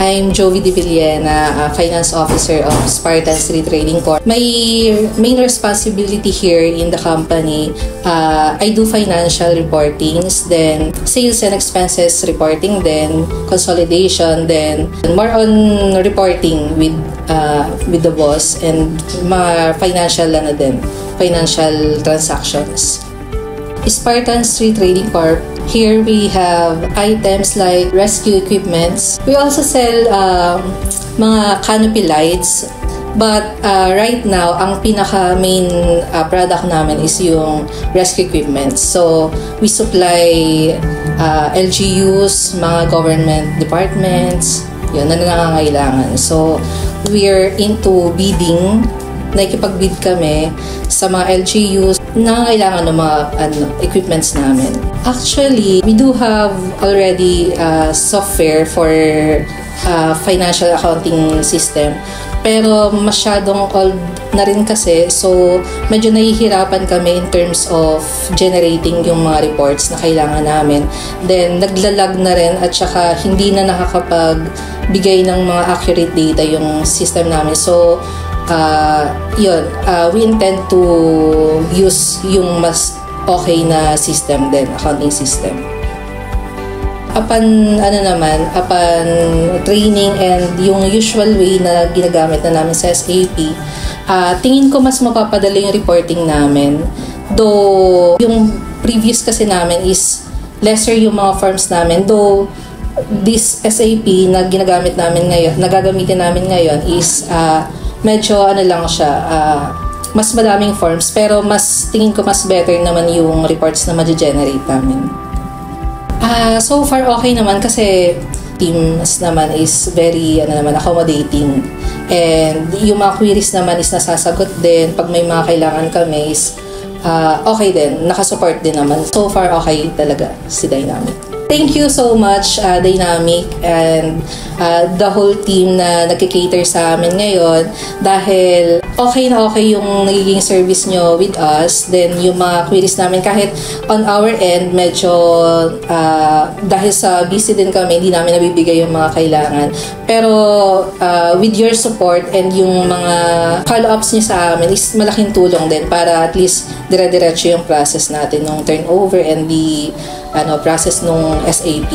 I'm Jovi De Villena, Finance Officer of Spartan Street Trading Corp. My main responsibility here in the company, I do financial reportings, then sales and expenses reporting, then consolidation, then more on reporting with the boss and mga financial transactions. Spartan Street Trading Corp. Here we have items like rescue equipments. We also sell mga canopy lights. But right now, ang pinaka-main product namin is yung rescue equipment. So, we supply LGUs, mga government departments, yun, na nangangailangan. So, we're into bidding. Nakikipag-bid kami sa mga LGUs na kailangan ng mga equipments namin. Actually, we do have already software for financial accounting system. Pero masyadong old na rin kasi, so medyo nahihirapan kami in terms of generating yung mga reports na kailangan namin. Then naglalag na rin at saka hindi na nakakapagbigay ng mga accurate data yung system namin. So we intend to use yung mas okay na system din, accounting system. Upon training and yung usual way na ginagamit na namin sa SAP, tingin ko mas mapapadali yung reporting namin. Though yung previous kasi namin is lesser yung mga forms namin, though this SAP na nagagamitin namin ngayon is medyo lang siya, mas madaming forms, pero tingin ko mas better naman yung reports na ma-generate namin. So far okay naman kasi teams naman is very accommodating, and yung mga queries naman is nasasagot din. Pag may mga kailangan kami is okay din, nakasupport din naman. So far okay talaga si Dynamic. Thank you so much, Dynamic, and the whole team na nagkikater sa amin ngayon, dahil okay na okay yung nagiging service nyo with us. Then yung mga queries namin, kahit on our end medyo dahil sa busy din kami, hindi namin nabibigay yung mga kailangan, pero with your support and yung mga follow-ups nyo sa amin is malaking tulong din para at least dire-diretso yung process natin ng turnover and the process nung SAP.